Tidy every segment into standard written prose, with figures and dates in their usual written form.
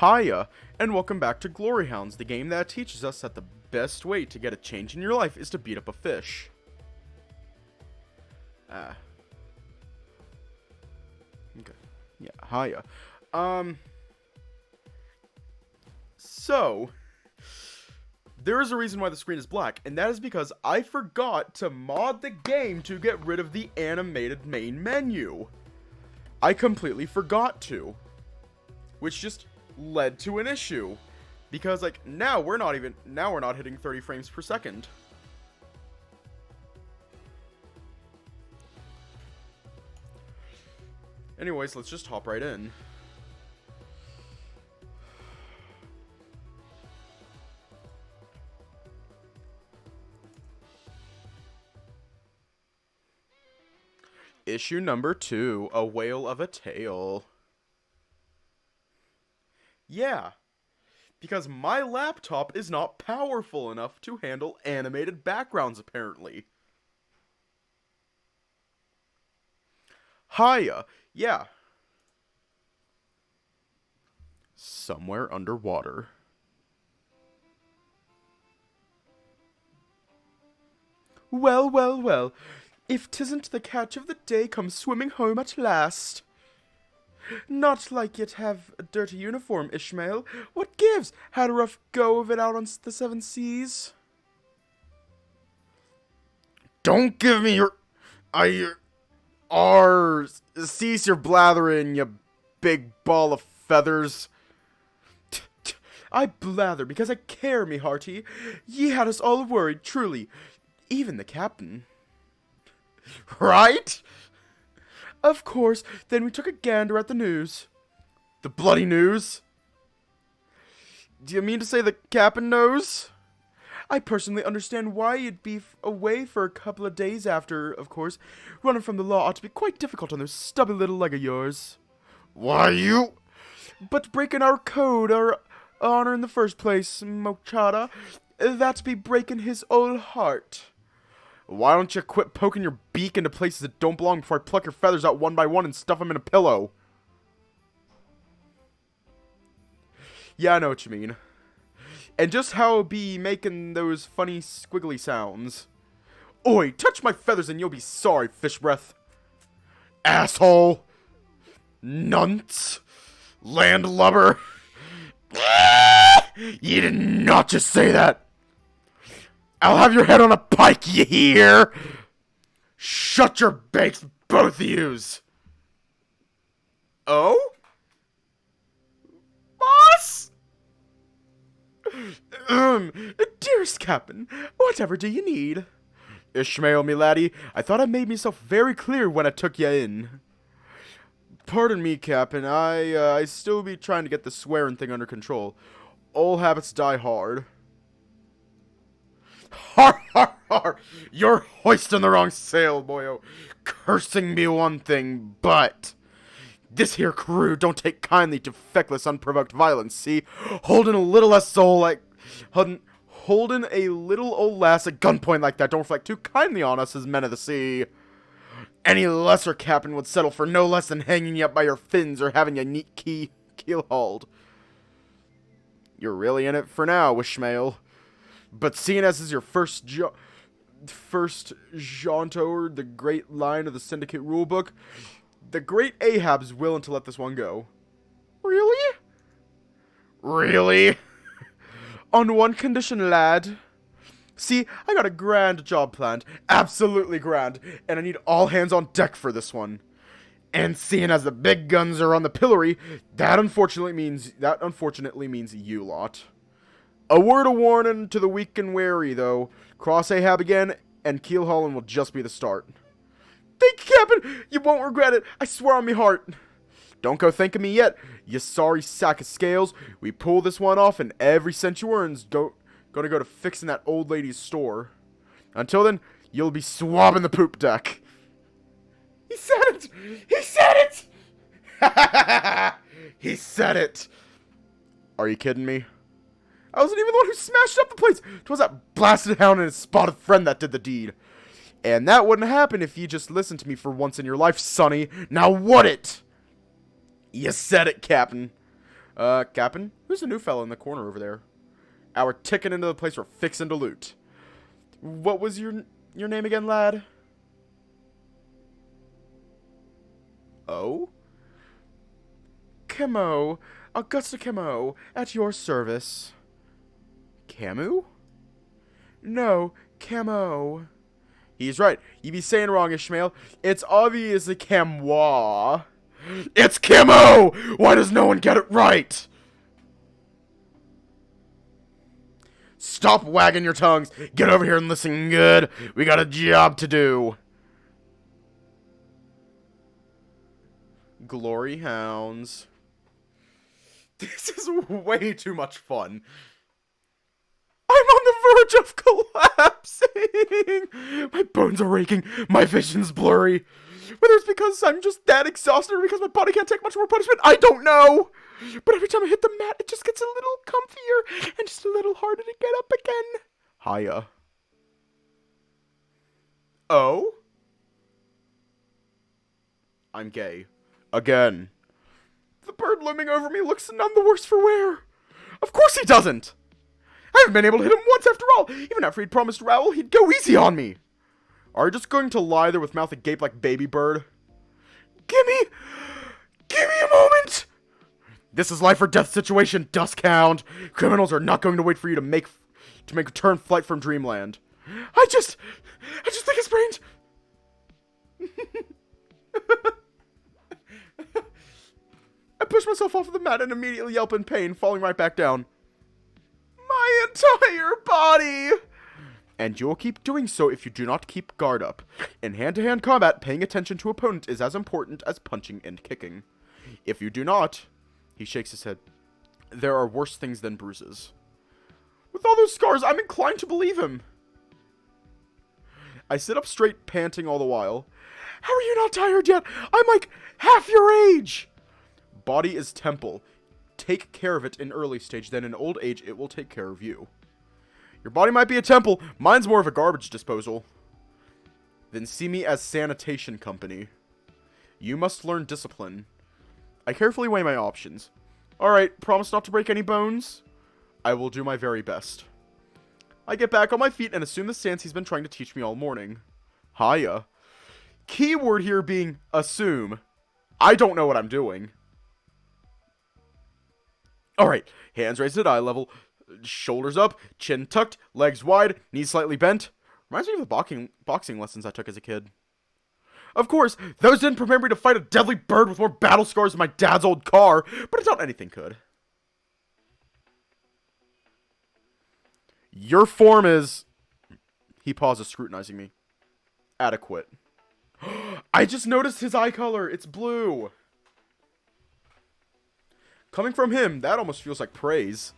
Hiya, and welcome back to Glory Hounds, the game that teaches us that the best way to get a change in your life is to beat up a fish. Okay. Yeah, hiya. So, there is a reason why the screen is black, and that is because I forgot to mod the game to get rid of the animated main menu. I completely forgot to. Which just led to an issue. Because, like, now we're not hitting 30 frames per second. Anyways, let's just hop right in. Issue number 2, A Whale of a Tale. Yeah, because my laptop is not powerful enough to handle animated backgrounds, apparently. Hiya, yeah. Somewhere underwater. Well, well, well. If 'tisn't the catch of the day come swimming home at last. Not like you'd have a dirty uniform, Ishmael. What gives? Had a rough go of it out on the seven seas. Don't give me your... cease your blathering, you big ball of feathers. I blather because I care, me hearty. Ye had us all worried, truly. Even the captain. Right? Of course, then we took a gander at the news. The bloody news? Do you mean to say the captain knows? I personally understand why you'd be away for a couple of days after, of course. Running from the law ought to be quite difficult on those stubby little leg of yours. Why, you... But breaking our code, our honor in the first place, Mochada, that'd be breaking his old heart. Why don't you quit poking your beak into places that don't belong before I pluck your feathers out one by one and stuff them in a pillow? Yeah, I know what you mean. And just how it'll be making those funny squiggly sounds. Oi, touch my feathers and you'll be sorry, fish breath. Asshole. Nunts. Landlubber. You did not just say that. I'll have your head on a pike, you hear? Shut your bakes, both of yous. Oh? Boss? Dearest Captain, whatever do you need? Ishmael, me laddie, I thought I made myself very clear when I took ye in. Pardon me, Captain, I still be trying to get the swearing thing under control. Old habits die hard. Har, har, har! You're hoisting the wrong sail, boyo. Cursing be one thing, but... This here crew don't take kindly to feckless, unprovoked violence, see? Holding a little less soul like... Holding a little old lass at gunpoint like that don't reflect too kindly on us as men of the sea. Any lesser captain would settle for no less than hanging you up by your fins or having you neat keel hauled. You're really in it for now, Ishmael. But seeing as is your first jaunt over the great line of the Syndicate rulebook, the great Ahab's willing to let this one go. Really? Really? On one condition, lad. See, I got a grand job planned. Absolutely grand. And I need all hands on deck for this one. And seeing as the big guns are on the pillory, that unfortunately means you lot. A word of warning to the weak and wary, though. Cross Ahab again, and keel hauling will just be the start. Thank you, Captain! You won't regret it, I swear on me heart. Don't go thanking me yet, you sorry sack of scales. We pull this one off, and every cent you earn's gonna go to fixing that old lady's store. Until then, you'll be swabbing the poop deck. He said it! He said it! He said it! Are you kidding me? I wasn't even the one who smashed up the place. 'Twas that blasted hound and his spotted friend that did the deed. And that wouldn't happen if you just listened to me for once in your life, sonny. Now would it? You said it, Captain. Captain? Who's the new fella in the corner over there? Our ticket into the place we're fixin' to loot. What was your name again, lad? Oh? Camo. Augusta Camo. At your service. Camu? No, Camo. He's right. You be saying wrong, Ishmael. It's obviously Camois. It's Camo! Why does no one get it right? Stop wagging your tongues. Get over here and listen good. We got a job to do. Glory Hounds. This is way too much fun. I'm on the verge of collapsing. My bones are raking. My vision's blurry. Whether it's because I'm just that exhausted or because my body can't take much more punishment, I don't know. But every time I hit the mat, it just gets a little comfier and just a little harder to get up again. Hiya. Oh? I'm gay. Again. The bird looming over me looks none the worse for wear. Of course he doesn't. I haven't been able to hit him once after all. Even after he'd promised Raoul he'd go easy on me. Are you just going to lie there with mouth agape like baby bird? Give me a moment. This is life or death situation, Duskhound. Criminals are not going to wait for you to make a return flight from Dreamland. I just think it's brains. I push myself off of the mat and immediately yelp in pain, falling right back down. My entire body! And you'll keep doing so if you do not keep guard up. In hand-to-hand combat, paying attention to opponent is as important as punching and kicking. If you do not, he shakes his head, there are worse things than bruises. With all those scars, I'm inclined to believe him. I sit up straight, panting all the while. How are you not tired yet? I'm like half your age! Body is temple. Take care of it in early stage, then in old age it will take care of you. Your body might be a temple, mine's more of a garbage disposal. Then see me as sanitation company. You must learn discipline. I carefully weigh my options. Alright, promise not to break any bones? I will do my very best. I get back on my feet and assume the stance he's been trying to teach me all morning. Hiya. Keyword here being assume. I don't know what I'm doing. Alright, hands raised at eye level, shoulders up, chin tucked, legs wide, knees slightly bent. Reminds me of the boxing lessons I took as a kid. Of course, those didn't prepare me to fight a deadly bird with more battle scars than my dad's old car, but I doubt anything could. Your form is... He pauses, scrutinizing me. Adequate. I just noticed his eye color. It's blue. Coming from him, that almost feels like praise.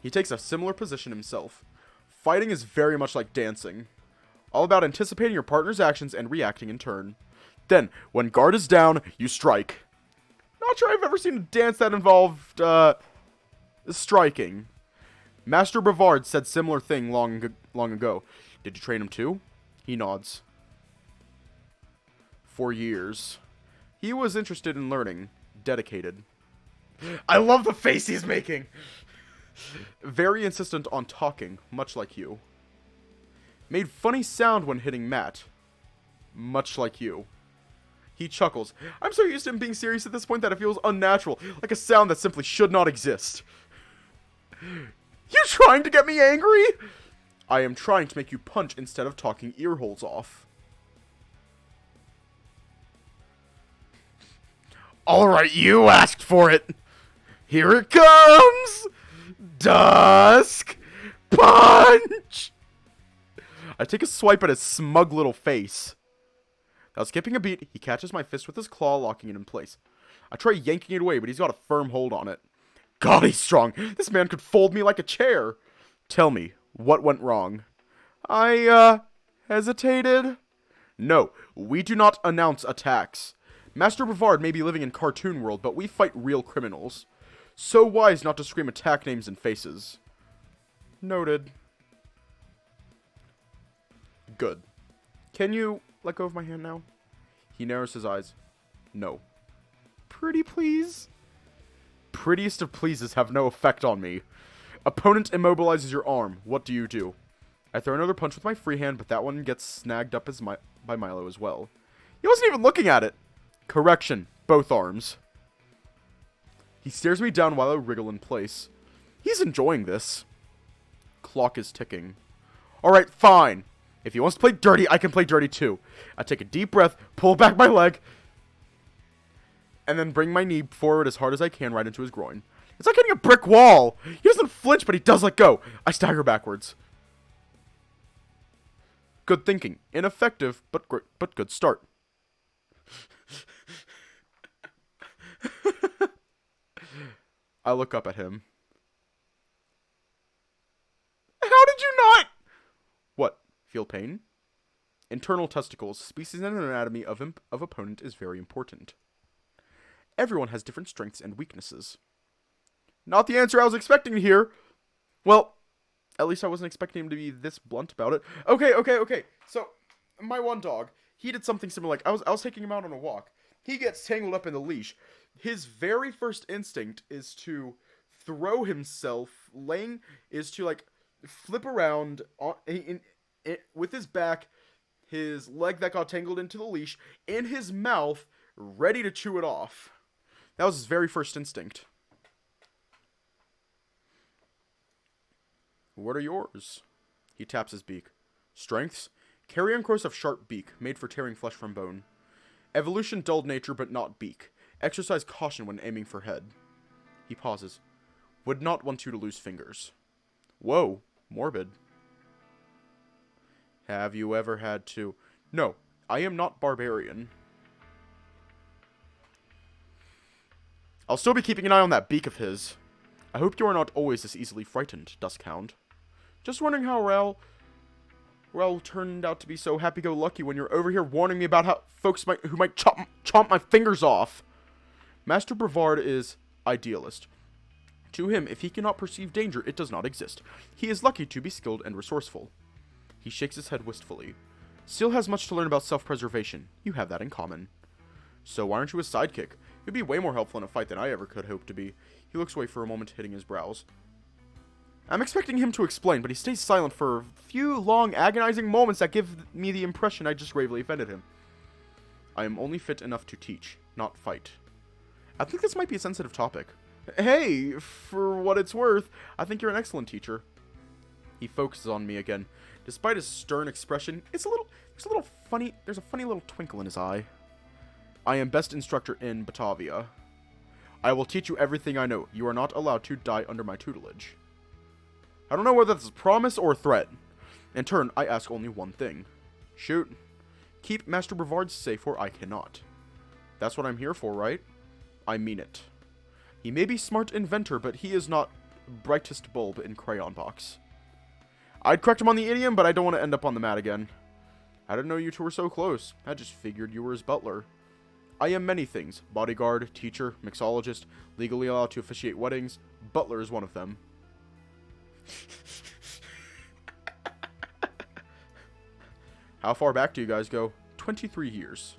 He takes a similar position himself. Fighting is very much like dancing. All about anticipating your partner's actions and reacting in turn. Then, when guard is down, you strike. Not sure I've ever seen a dance that involved, striking. Master Brevard said similar thing long ago. Did you train him too? He nods. For years. He was interested in learning. Dedicated. I love the face he's making! Very insistent on talking, much like you. Made funny sound when hitting Matt. Much like you. He chuckles. I'm so used to him being serious at this point that it feels unnatural, like a sound that simply should not exist. You trying to get me angry? I am trying to make you punch instead of talking ear holes off. Alright, you asked for it. Here it comes! Dusk! Punch! I take a swipe at his smug little face. Without skipping a beat, he catches my fist with his claw, locking it in place. I try yanking it away, but he's got a firm hold on it. God, he's strong. This man could fold me like a chair. Tell me, what went wrong? I, hesitated? No, we do not announce attacks. Master Brevard may be living in cartoon world, but we fight real criminals. So wise not to scream attack names and faces. Noted. Good. Can you let go of my hand now? He narrows his eyes. No. Pretty please? Prettiest of pleases have no effect on me. Opponent immobilizes your arm. What do you do? I throw another punch with my free hand, but that one gets snagged up by Milo as well. He wasn't even looking at it. Correction. Both arms. He stares me down while I wriggle in place. He's enjoying this. Clock is ticking. Alright, fine. If he wants to play dirty, I can play dirty too. I take a deep breath, pull back my leg, and then bring my knee forward as hard as I can right into his groin. It's like hitting a brick wall. He doesn't flinch, but he does let go. I stagger backwards. Good thinking. Ineffective, but good start. I look up at him. How did you not? What? Feel pain? Internal testicles, species and anatomy of opponent is very important. Everyone has different strengths and weaknesses. Not the answer I was expecting to hear. Well, at least I wasn't expecting him to be this blunt about it. Okay. So, my one dog, he did something similar. Like, I was taking him out on a walk. He gets tangled up in the leash. His very first instinct is to throw himself, like, flip around with his back, his leg that got tangled into the leash, in his mouth, ready to chew it off. That was his very first instinct. What are yours? He taps his beak. Strengths? Carrion crows have sharp beak, made for tearing flesh from bone. Evolution dulled nature, but not beak. Exercise caution when aiming for head. He pauses. Would not want you to lose fingers. Whoa, morbid. Have you ever had to... No, I am not barbarian. I'll still be keeping an eye on that beak of his. I hope you are not always this easily frightened, Duskhound. Just wondering how Raoul turned out to be so happy-go-lucky when you're over here warning me about how folks who might chomp my fingers off. Master Brevard is idealist. To him, if he cannot perceive danger, it does not exist. He is lucky to be skilled and resourceful. He shakes his head wistfully. Still has much to learn about self-preservation. You have that in common. So why aren't you his sidekick? You'd be way more helpful in a fight than I ever could hope to be. He looks away for a moment, hitting his brows. I'm expecting him to explain, but he stays silent for a few long, agonizing moments that give me the impression I just gravely offended him. I am only fit enough to teach, not fight. I think this might be a sensitive topic. Hey, for what it's worth, I think you're an excellent teacher. He focuses on me again. Despite his stern expression, there's a funny little twinkle in his eye. I am best instructor in Batavia. I will teach you everything I know. You are not allowed to die under my tutelage. I don't know whether that's a promise or a threat. In turn, I ask only one thing. Shoot. Keep Master Brevard safe or I cannot. That's what I'm here for, right? I mean it. He may be smart inventor, but he is not brightest bulb in crayon box. I'd correct him on the idiom, but I don't want to end up on the mat again. I didn't know you two were so close. I just figured you were his butler. I am many things. Bodyguard, teacher, mixologist, legally allowed to officiate weddings. Butler is one of them. How far back do you guys go? 23 years.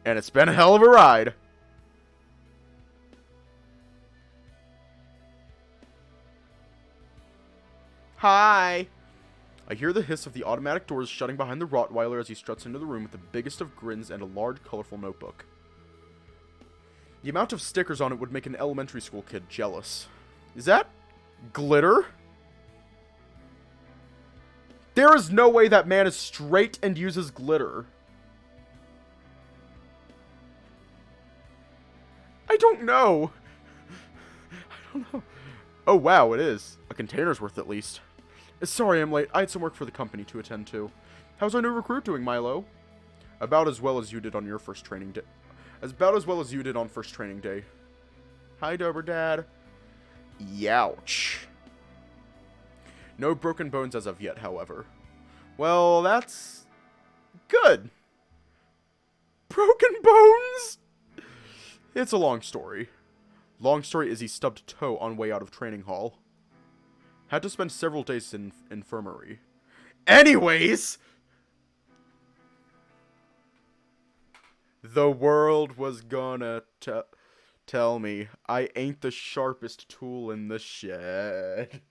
And it's been a hell of a ride. Hi. I hear the hiss of the automatic doors shutting behind the Rottweiler as he struts into the room with the biggest of grins and a large, colorful notebook. The amount of stickers on it would make an elementary school kid jealous. Is that glitter? There is no way that man is straight and uses glitter. I don't know. Oh wow, it is. A container's worth at least. Sorry I'm late. I had some work for the company to attend to. How's our new recruit doing, Milo? About as well as you did on your first training day. About as well as you did on first training day. Hi, Dober Dad. Youch. No broken bones as of yet, however. Well, that's good. Broken bones? It's a long story. Long story is he stubbed toe on way out of training hall. Had to spend several days in infirmary. Anyways! The world was gonna Tell me, I ain't the sharpest tool in the shed.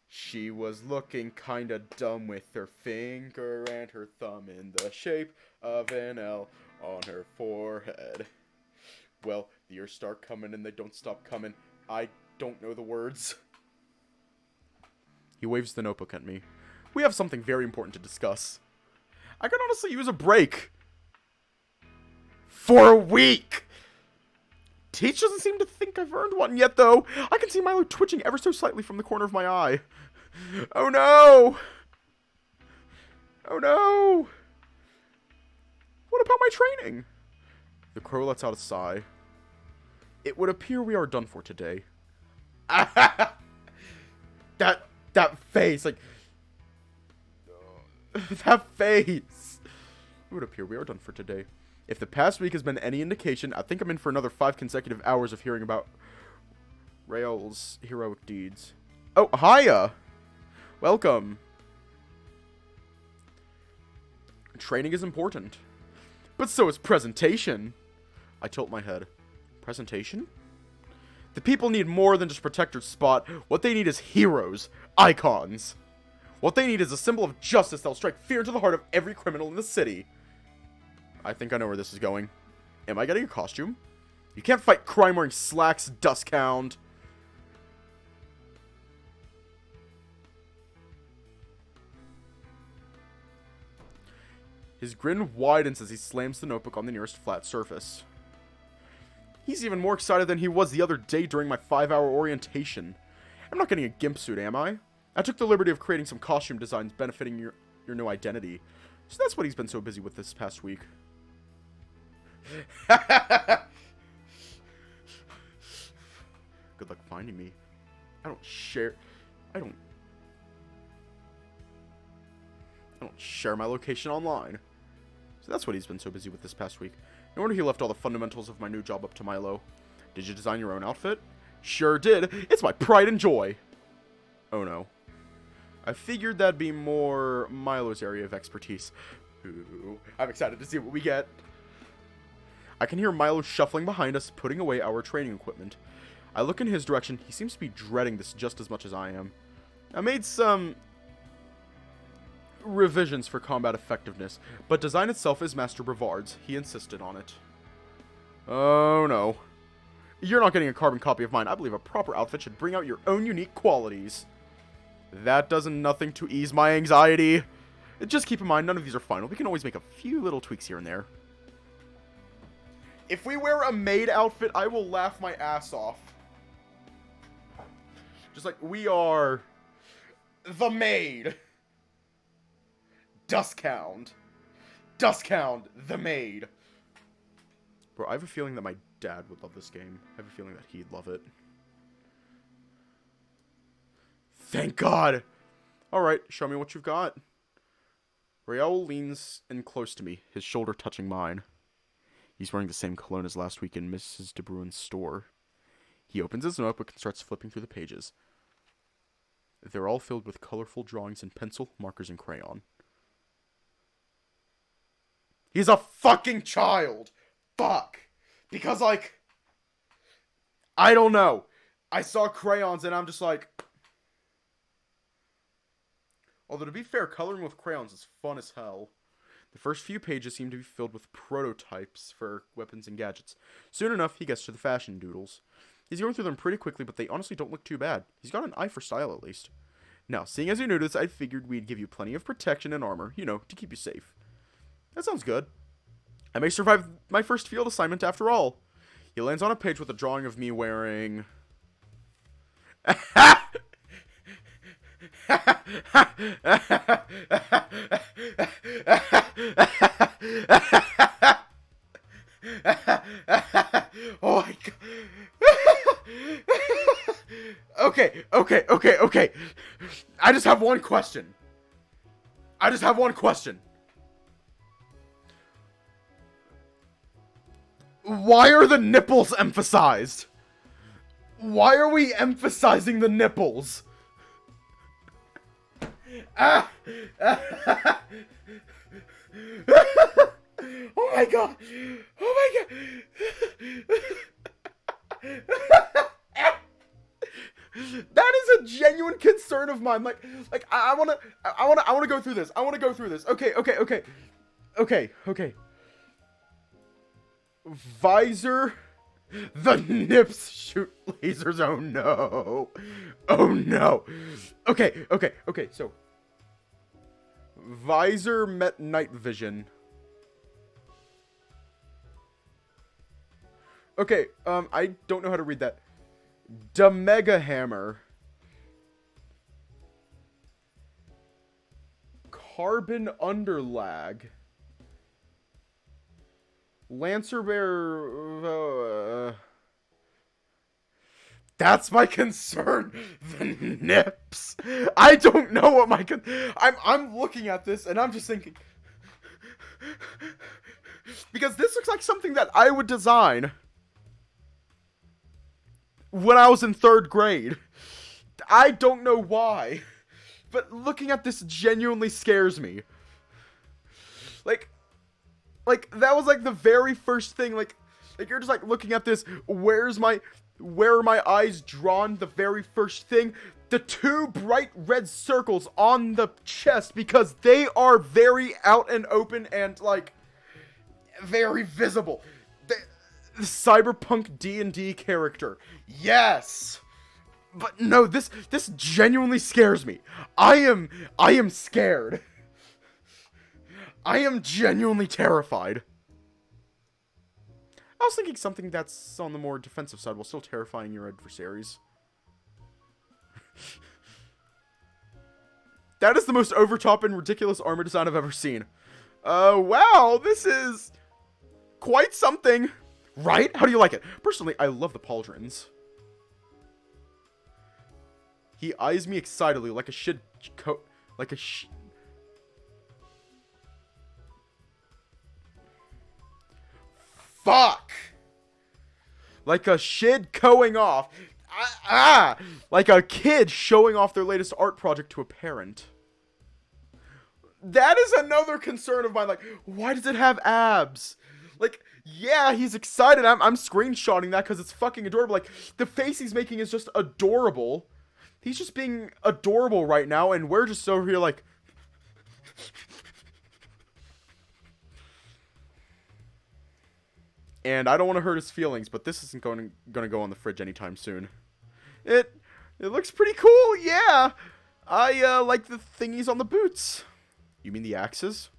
She was looking kinda dumb with her finger and her thumb in the shape of an L on her forehead. Well, the years start coming and they don't stop coming. I don't know the words. He waves the notebook at me. We have something very important to discuss. I could honestly use a break. For a week! Teach doesn't seem to think I've earned one yet, though. I can see Milo twitching ever so slightly from the corner of my eye. Oh no! Oh no! What about my training? The crow lets out a sigh. It would appear we are done for today. That face, like... that face! It would appear we are done for today. If the past week has been any indication, I think I'm in for another 5 consecutive hours of hearing about Rael's heroic deeds. Oh, hiya! Welcome. Training is important. But so is presentation. I tilt my head. Presentation? The people need more than just Protector's spot. What they need is heroes. Icons. What they need is a symbol of justice that'll strike fear into the heart of every criminal in the city. I think I know where this is going. Am I getting a costume? You can't fight crime wearing slacks, Duskhound. His grin widens as he slams the notebook on the nearest flat surface. He's even more excited than he was the other day during my 5-hour orientation. I'm not getting a gimp suit, am I? I took the liberty of creating some costume designs benefiting your new identity. So that's what he's been so busy with this past week. Good luck finding me. I don't share my location online. So that's what he's been so busy with this past week. No wonder he left all the fundamentals of my new job up to Milo. Did you design your own outfit? Sure did. It's my pride and joy. Oh no. I figured that'd be more Milo's area of expertise. Ooh, I'm excited to see what we get. I can hear Milo shuffling behind us, putting away our training equipment. I look in his direction. He seems to be dreading this just as much as I am. I made some revisions for combat effectiveness, but design itself is Master Brevard's. He insisted on it. Oh no. You're not getting a carbon copy of mine. I believe a proper outfit should bring out your own unique qualities. That does nothing to ease my anxiety. Just keep in mind, none of these are final. We can always make a few little tweaks here and there. If we wear a maid outfit, I will laugh my ass off. Just like, we are the maid. Duskhound. Duskhound, the maid. Bro, I have a feeling that my dad would love this game. I have a feeling that he'd love it. Thank God. Alright, show me what you've got. Rael leans in close to me, his shoulder touching mine. He's wearing the same cologne as last week in Mrs. De Bruin's store. He opens his notebook and starts flipping through the pages. They're all filled with colorful drawings in pencil, markers, and crayon. He's a fucking child! Fuck! Because, like, I don't know. I saw crayons and I'm just like... Although, to be fair, coloring with crayons is fun as hell. The first few pages seem to be filled with prototypes for weapons and gadgets. Soon enough, he gets to the fashion doodles. He's going through them pretty quickly, but they honestly don't look too bad. He's got an eye for style, at least. Now, seeing as you're new to this, I figured we'd give you plenty of protection and armor, you know, to keep you safe. That sounds good. I may survive my first field assignment after all. He lands on a page with a drawing of me wearing... Oh my God. Okay. I just have one question. Why are the nipples emphasized? Why are we emphasizing the nipples? Oh my God. That is a genuine concern of mine. Like I wanna go through this. I wanna go through this. Okay. Visor. The nips shoot lasers. Oh no. Oh no. Okay. So, visor met night vision. Okay. I don't know how to read that. Da Mega Hammer. Carbon Underlag. Lancer Bear. That's my concern. The nips. I don't know what my I'm looking at this and I'm just thinking, because this looks like something that I would design when I was in 3rd grade. I don't know why, but looking at this genuinely scares me. Like that was like the very first thing. Like you're just like looking at this. Where are my eyes drawn? The very first thing, the 2 bright red circles on the chest, because they are very out and open and like very visible. The cyberpunk D&D character. Yes. But no, this genuinely scares me. I am scared. I am genuinely terrified. I was thinking something that's on the more defensive side while still terrifying your adversaries. That is the most overtop and ridiculous armor design I've ever seen. Wow, this is quite something. Right? How do you like it? Personally, I love the pauldrons. He eyes me excitedly like a Fuck! Like a shid going off. Like a kid showing off their latest art project to a parent. That is another concern of mine. Like, why does it have abs? Like, yeah, he's excited. I'm screenshotting that because it's fucking adorable. Like, the face he's making is just adorable. He's just being adorable right now, and we're just over here like... And I don't want to hurt his feelings, but this isn't going to go on the fridge anytime soon. It looks pretty cool, yeah. I like the thingies on the boots. You mean the axes?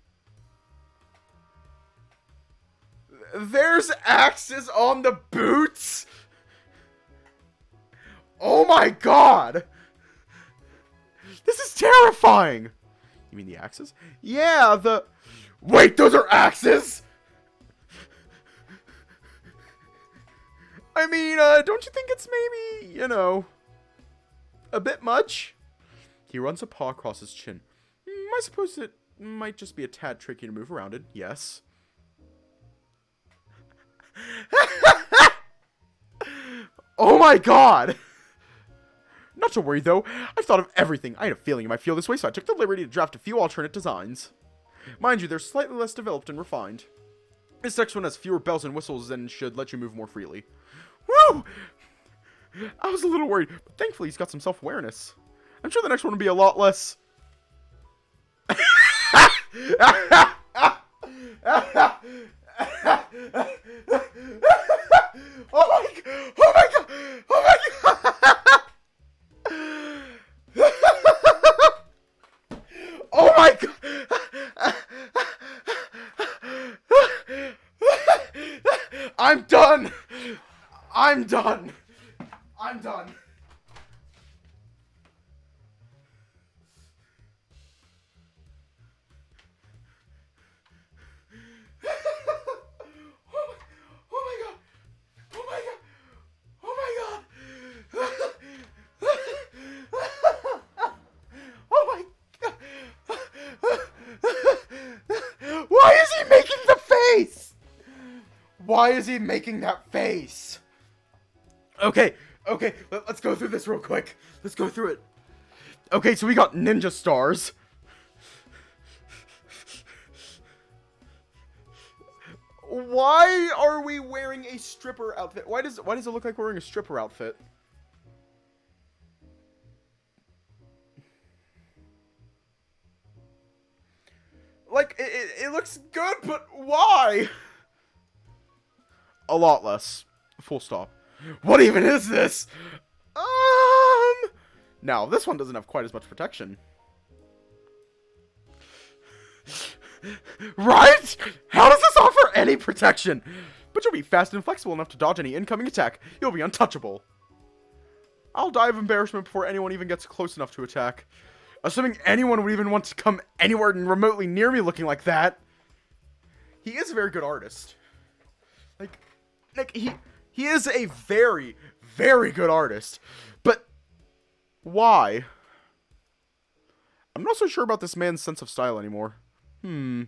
There's axes on the boots? Oh my god! This is terrifying! You mean the axes? Yeah, the... Wait, those are axes?! I mean, don't you think it's maybe, you know, a bit much? He runs a paw across his chin. I suppose it might just be a tad tricky to move around it, yes. Oh my god! Not to worry, though. I've thought of everything. I had a feeling you might feel this way, so I took the liberty to draft a few alternate designs. Mind you, they're slightly less developed and refined. This next one has fewer bells and whistles and should let you move more freely. Woo! I was a little worried, but thankfully he's got some self-awareness. I'm sure the next one will be a lot less... Oh my god! Oh my god! Oh my god! Oh my god! I'm done! I'm done! I'm done. Why is he making that face? Okay, let's go through this real quick. Let's go through it. Okay, so we got ninja stars. Why are we wearing a stripper outfit? Why does it look like we're wearing a stripper outfit? Like, it looks good, but why? A lot less. Full stop. What even is this? Now, this one doesn't have quite as much protection. Right? How does this offer any protection? But you'll be fast and flexible enough to dodge any incoming attack. You'll be untouchable. I'll die of embarrassment before anyone even gets close enough to attack. Assuming anyone would even want to come anywhere remotely near me looking like that. He is a very good artist. Like he is a very, very good artist. But why? I'm not so sure about this man's sense of style anymore. Do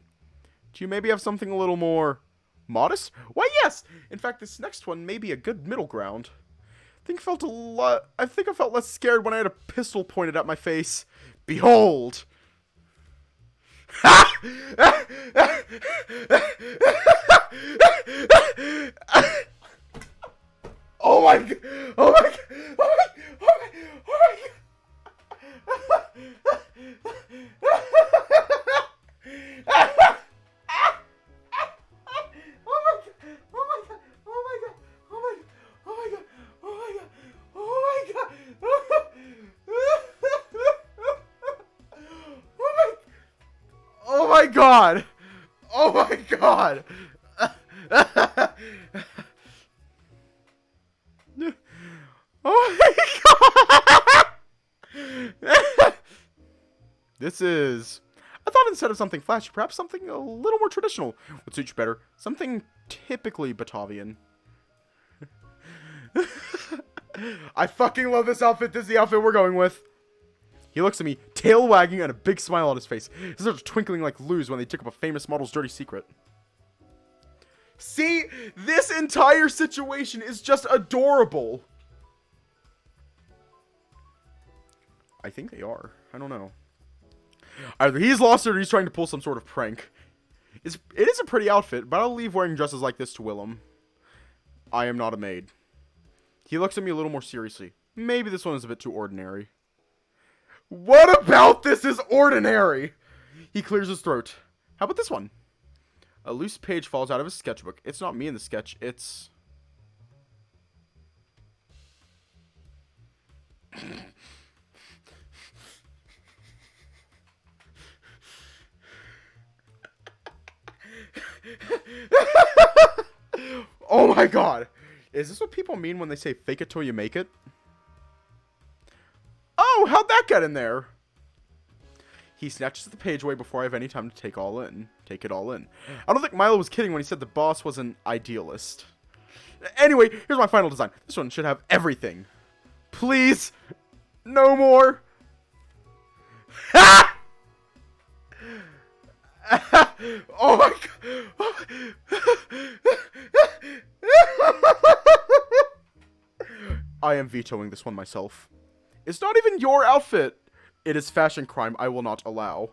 you maybe have something a little more modest? Why, yes! In fact, this next one may be a good middle ground. I think I felt less scared when I had a pistol pointed at my face. Behold! Oh my god! Oh my god! Oh my god! Oh my god! Oh my god! Oh my god! Oh my god! This is... I thought instead of something flashy, perhaps something a little more traditional would suit you better. Something typically Batavian. I fucking love this outfit. This is the outfit we're going with. He looks at me, tail wagging and a big smile on his face. His eyes are twinkling like Lou's when they took up a famous model's dirty secret. See? This entire situation is just adorable. I think they are. I don't know. Either he's lost it or he's trying to pull some sort of prank. It is a pretty outfit, but I'll leave wearing dresses like this to Willem. I am not a maid. He looks at me a little more seriously. Maybe this one is a bit too ordinary. What about this is ordinary? He clears his throat. How about this one? A loose page falls out of his sketchbook. It's not me in the sketch, it's... Oh my god! Is this what people mean when they say fake it till you make it? Oh, how'd that get in there? He snatches the page away before I have any time to take it all in. I don't think Milo was kidding when he said the boss was an idealist. Anyway, here's my final design. This one should have everything. Please! No more! Ha! Oh my god! I am vetoing this one myself. It's not even your outfit. It is fashion crime I will not allow.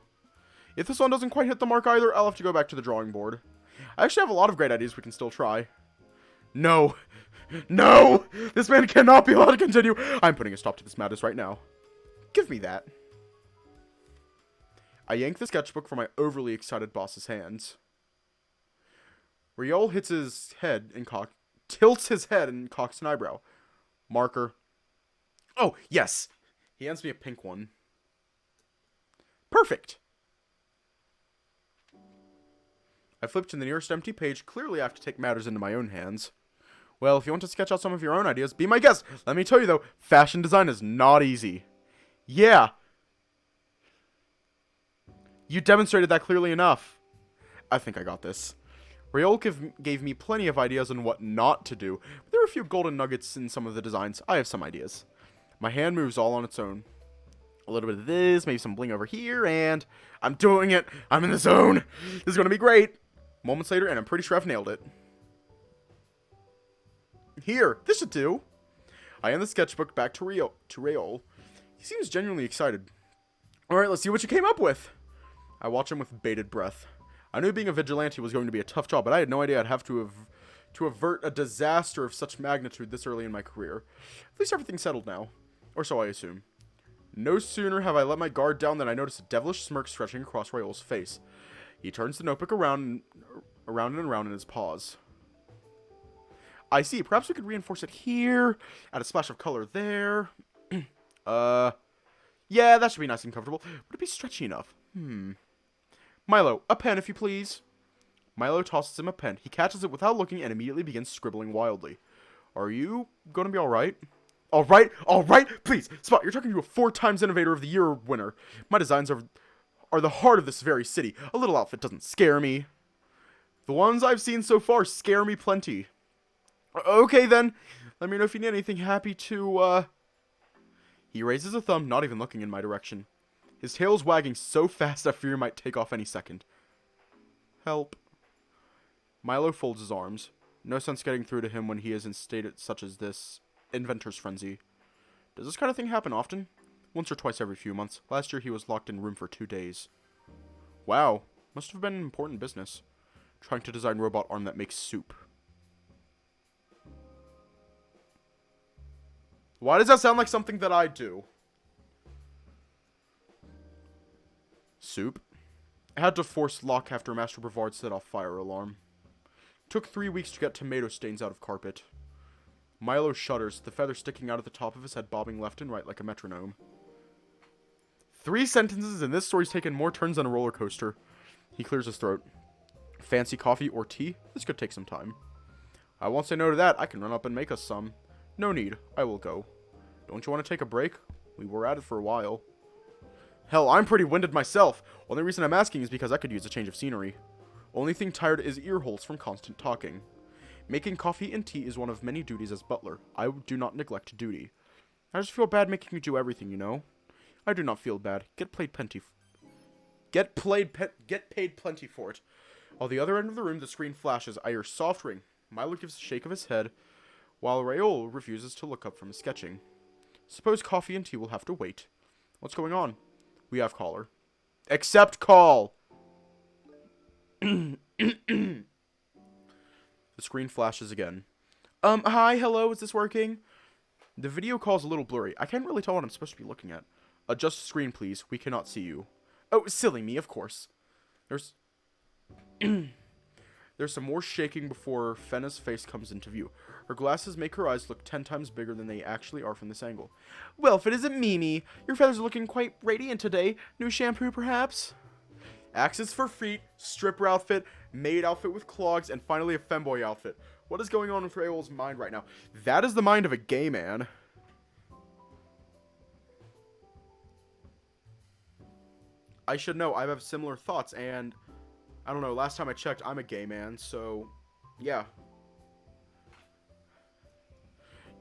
If this one doesn't quite hit the mark either, I'll have to go back to the drawing board. I actually have a lot of great ideas we can still try. No. No! This man cannot be allowed to continue. I'm putting a stop to this madness right now. Give me that. I yank the sketchbook from my overly excited boss's hands. Riol hits his head and tilts his head and cocks an eyebrow. Marker. Oh, yes. He hands me a pink one. Perfect. I flip to the nearest empty page. Clearly, I have to take matters into my own hands. Well, if you want to sketch out some of your own ideas, be my guest. Let me tell you, though, fashion design is not easy. Yeah. You demonstrated that clearly enough. I think I got this. Riol gave me plenty of ideas on what not to do, but there were a few golden nuggets in some of the designs. I have some ideas. My hand moves all on its own. A little bit of this, maybe some bling over here, and I'm doing it. I'm in the zone. This is going to be great. Moments later, and I'm pretty sure I've nailed it. Here, this should do. I hand the sketchbook back to Riol. He seems genuinely excited. Alright, let's see what you came up with. I watch him with bated breath. I knew being a vigilante was going to be a tough job, but I had no idea I'd have to avert a disaster of such magnitude this early in my career. At least everything's settled now. Or so I assume. No sooner have I let my guard down than I notice a devilish smirk stretching across Raoul's face. He turns the notebook around and around in his paws. I see. Perhaps we could reinforce it here. Add a splash of color there. Yeah, that should be nice and comfortable. Would it be stretchy enough? Milo, a pen if you please. Milo tosses him a pen. He catches it without looking and immediately begins scribbling wildly. Are you gonna be alright? Alright, please. Spot, you're talking to a 4 times Innovator of the Year winner. My designs are the heart of this very city. A little outfit doesn't scare me. The ones I've seen so far scare me plenty. Okay then. Let me know if you need anything. Happy to, He raises a thumb, not even looking in my direction. His tail's wagging so fast I fear he might take off any second. Help. Milo folds his arms. No sense getting through to him when he is in state such as this. Inventor's frenzy. Does this kind of thing happen often? Once or twice every few months. Last year he was locked in a room for 2 days. Wow. Must have been an important business. Trying to design robot arm that makes soup. Why does that sound like something that I do? Soup? I had to force lock after Master Brevard set off fire alarm. Took 3 weeks to get tomato stains out of carpet. Milo shudders, the feather sticking out at the top of his head bobbing left and right like a metronome. 3 sentences and this story's taken more turns than a roller coaster. He clears his throat. Fancy coffee or tea? This could take some time. I won't say no to that. I can run up and make us some. No need. I will go. Don't you want to take a break? We were at it for a while. Hell, I'm pretty winded myself. Only reason I'm asking is because I could use a change of scenery. Only thing tired is ear holes from constant talking. Making coffee and tea is one of many duties as butler. I do not neglect duty. I just feel bad making you do everything, you know? I do not feel bad. Get paid plenty for it. On the other end of the room, the screen flashes. I hear soft ring. Milo gives a shake of his head, while Raoul refuses to look up from his sketching. Suppose coffee and tea will have to wait. What's going on? We have caller. Accept call! The screen flashes again. Hi, hello, is this working? The video call's a little blurry. I can't really tell what I'm supposed to be looking at. Adjust the screen, please. We cannot see you. Oh, silly me, of course. There's some more shaking before Fenna's face comes into view. Her glasses make her eyes look 10 times bigger than they actually are from this angle. Well, if it isn't Mimi, your feathers are looking quite radiant today. New shampoo, perhaps? Axes for feet, stripper outfit, maid outfit with clogs, and finally a femboy outfit. What is going on with Raoul's mind right now? That is the mind of a gay man. I should know. I have similar thoughts, and I don't know. Last time I checked, I'm a gay man, so yeah.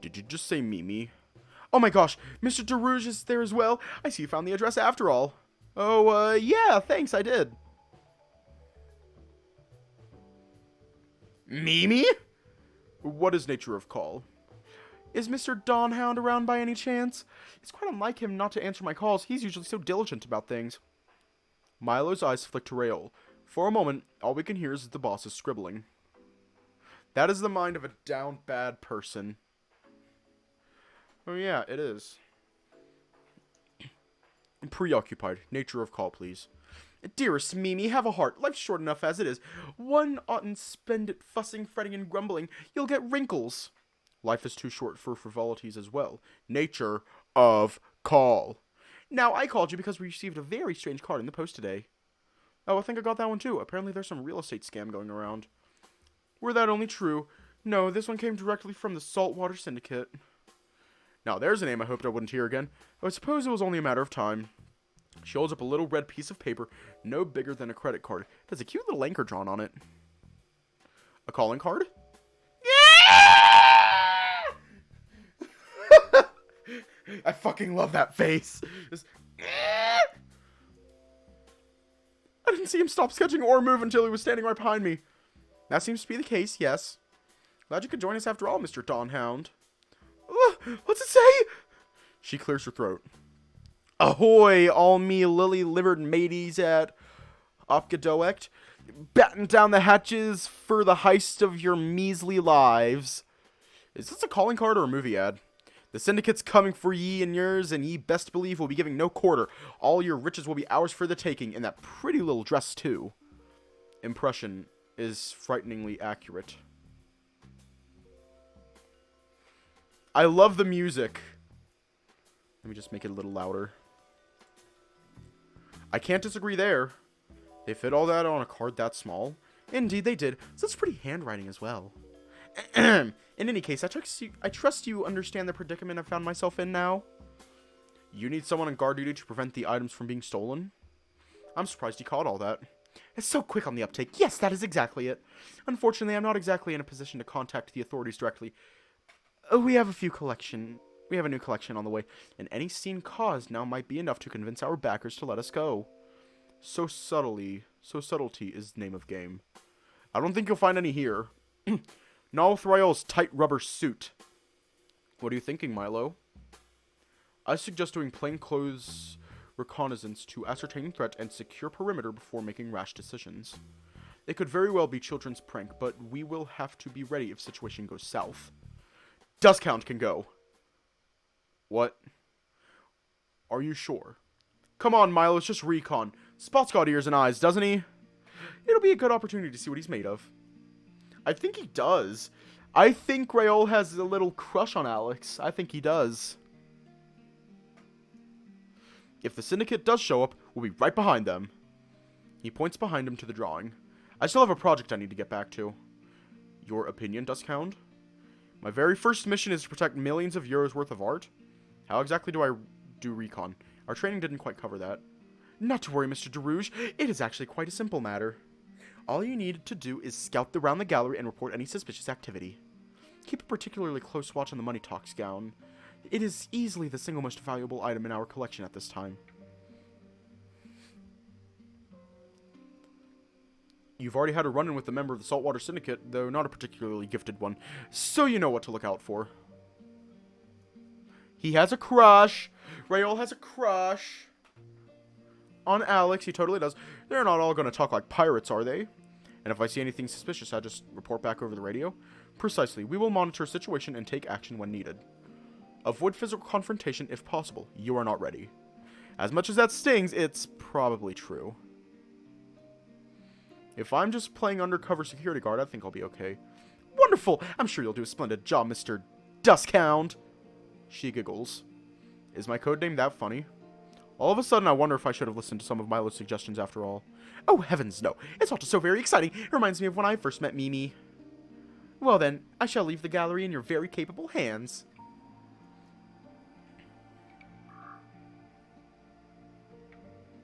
Did you just say Mimi? Oh my gosh, Mr. DeRouge is there as well. I see you found the address after all. Oh, yeah, thanks, I did. Mimi? What is nature of call? Is Mr. Donhound around by any chance? It's quite unlike him not to answer my calls. He's usually so diligent about things. Milo's eyes flick to Raoul. For a moment, all we can hear is the boss's scribbling. That is the mind of a down bad person. Oh yeah, it is. Preoccupied. Nature of call, please. Dearest Mimi, have a heart. Life's short enough as it is. One oughtn't spend it fussing, fretting, and grumbling. You'll get wrinkles. Life is too short for frivolities as well. Nature of call. Now, I called you because we received a very strange card in the post today. Oh, I think I got that one too. Apparently there's some real estate scam going around. Were that only true? No, this one came directly from the Saltwater Syndicate. Now, there's a name I hoped I wouldn't hear again. I suppose it was only a matter of time. She holds up a little red piece of paper, no bigger than a credit card. It has a cute little anchor drawn on it. A calling card? Yeah! I fucking love that face. I didn't see him stop sketching or move until he was standing right behind me. That seems to be the case, yes. Glad you could join us after all, Mr. Donhound. What's it say? She clears her throat. Ahoy, all me lily-livered mateys at Opgadoect. batten down the hatches for the heist of your measly lives. Is this a calling card or a movie ad? The syndicate's coming for ye and yours, and ye best believe will be giving no quarter. All your riches will be ours for the taking, and that pretty little dress, too. Impression is frighteningly accurate. I love the music. Let me just make it a little louder. I can't disagree there. They fit all that on a card that small. Indeed, they did. So that's pretty handwriting as well. In any case, I trust you understand the predicament I found myself in now. You need someone on guard duty to prevent the items from being stolen. I'm surprised you caught all that. It's so quick on the uptake. Yes, that is exactly it. Unfortunately, I'm not exactly in a position to contact the authorities directly. We have a new collection on the way, and any scene caused now might be enough to convince our backers to let us go. So subtlety is the name of game. I don't think you'll find any here. Not with Rael's tight rubber suit. What are you thinking, Milo? I suggest doing plainclothes reconnaissance to ascertain threat and secure perimeter before making rash decisions. It could very well be children's prank, but we will have to be ready if situation goes south. Dusthound can go. What? Are you sure? Come on, Milo, it's just recon. Spot's got ears and eyes, doesn't he? It'll be a good opportunity to see what he's made of. I think he does. I think Rael has a little crush on Alex. I think he does. If the syndicate does show up, we'll be right behind them. He points behind him to the drawing. I still have a project I need to get back to. Your opinion, Duskhound? My very first mission is to protect millions of euros worth of art. How exactly do I do recon? Our training didn't quite cover that. Not to worry, Mr. DeRouge. It is actually quite a simple matter. All you need to do is scout around the gallery and report any suspicious activity. Keep a particularly close watch on the Money Talks gown. It is easily the single most valuable item in our collection at this time. You've already had a run-in with a member of the Saltwater Syndicate, though not a particularly gifted one, so you know what to look out for. He has a crush. Rael has a crush on Alex. He totally does. They're not all going to talk like pirates, are they? And if I see anything suspicious, I just report back over the radio. Precisely. We will monitor a situation and take action when needed. Avoid physical confrontation if possible. You are not ready. As much as that stings, it's probably true. If I'm just playing undercover security guard, I think I'll be okay. Wonderful! I'm sure you'll do a splendid job, Mr. Duskhound. She giggles. Is my codename that funny? All of a sudden, I wonder if I should have listened to some of Milo's suggestions after all. Oh, heavens, no. It's all just so very exciting. It reminds me of when I first met Mimi. Well then, I shall leave the gallery in your very capable hands.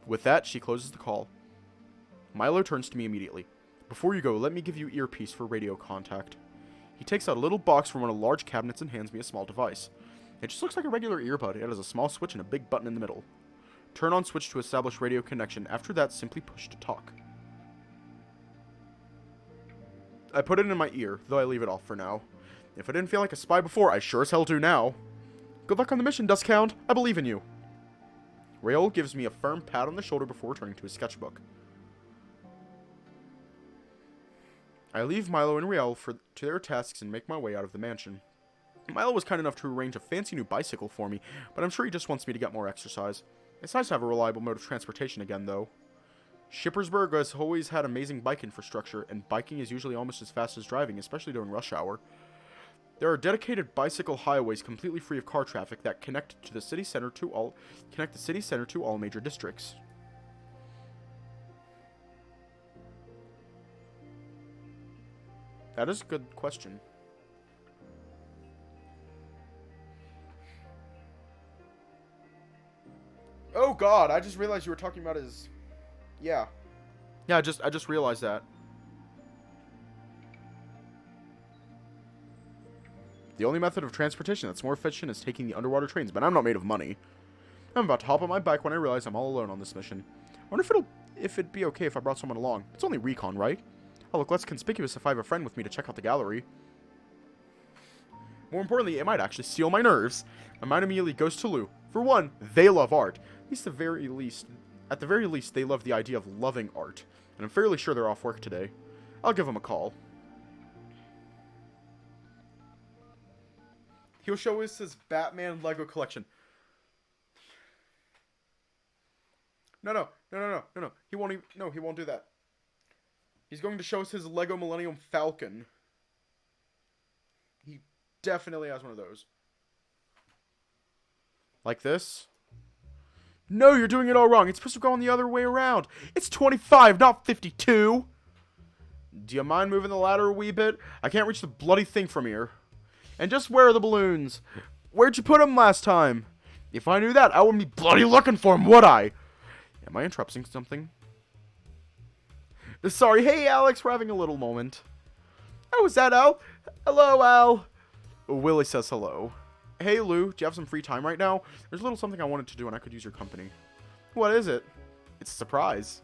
With that, she closes the call. Milo turns to me immediately. Before you go, let me give you earpiece for radio contact. He takes out a little box from one of the large cabinets and hands me a small device. It just looks like a regular earbud. It has a small switch and a big button in the middle. Turn on switch to establish radio connection. After that, simply push to talk. I put it in my ear, though I leave it off for now. If I didn't feel like a spy before, I sure as hell do now. Good luck on the mission, Duskhound. I believe in you. Rael gives me a firm pat on the shoulder before returning to his sketchbook. I leave Milo and Rael to their tasks and make my way out of the mansion. Milo was kind enough to arrange a fancy new bicycle for me, but I'm sure he just wants me to get more exercise. It's nice to have a reliable mode of transportation again, though. Shippersburg has always had amazing bike infrastructure, and biking is usually almost as fast as driving, especially during rush hour. There are dedicated bicycle highways completely free of car traffic that connect the city center to all major districts. That is a good question. Oh god, I just realized you were talking about his... Yeah. Yeah, I just realized that. The only method of transportation that's more efficient is taking the underwater trains, but I'm not made of money. I'm about to hop on my bike when I realize I'm all alone on this mission. I wonder if it'd be okay if I brought someone along. It's only recon, right? I'll look less conspicuous if I have a friend with me to check out the gallery. More importantly, it might actually steal my nerves. My mind immediately goes to Lou. For one, they love art. At At the very least, they love the idea of loving art, and I'm fairly sure they're off work today. I'll give them a call. He'll show us his Batman Lego collection. No. He won't even, no, he won't do that. He's going to show us his Lego Millennium Falcon. He definitely has one of those. Like this? No, you're doing it all wrong. It's supposed to go on the other way around. It's 25, not 52. Do you mind moving the ladder a wee bit? I can't reach the bloody thing from here. And just where are the balloons? Where'd you put them last time? If I knew that, I wouldn't be bloody looking for them, would I? Am I interrupting something? Sorry, hey Alex, we're having a little moment. Oh, is that Al? Hello, Al. Willie says hello. Hey Lou, do you have some free time right now? There's a little something I wanted to do and I could use your company. What is it? It's a surprise.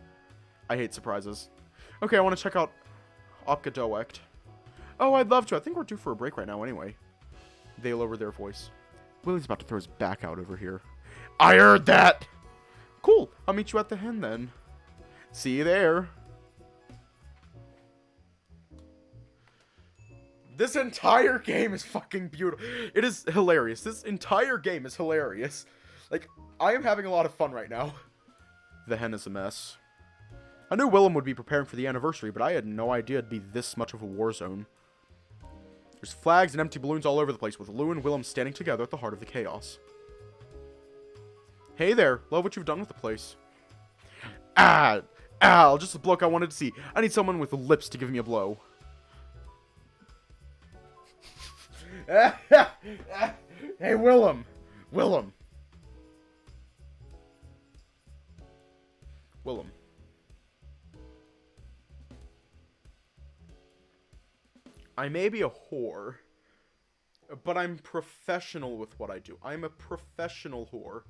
I hate surprises. Okay, I want to check out Opgadoect. Oh, I'd love to. I think we're due for a break right now anyway. They lower their voice. Willie's about to throw his back out over here. I heard that! Cool, I'll meet you at the hen then. See you there. This entire game is fucking beautiful. It is hilarious. This entire game is hilarious. Like, I am having a lot of fun right now. The hen is a mess. I knew Willem would be preparing for the anniversary, but I had no idea it'd be this much of a war zone. There's flags and empty balloons all over the place, with Lou and Willem standing together at the heart of the chaos. Hey there, love what you've done with the place. Al, just the bloke I wanted to see. I need someone with lips to give me a blow. Hey, Willem. Willem. I may be a whore, but I'm professional with what I do. I'm a professional whore.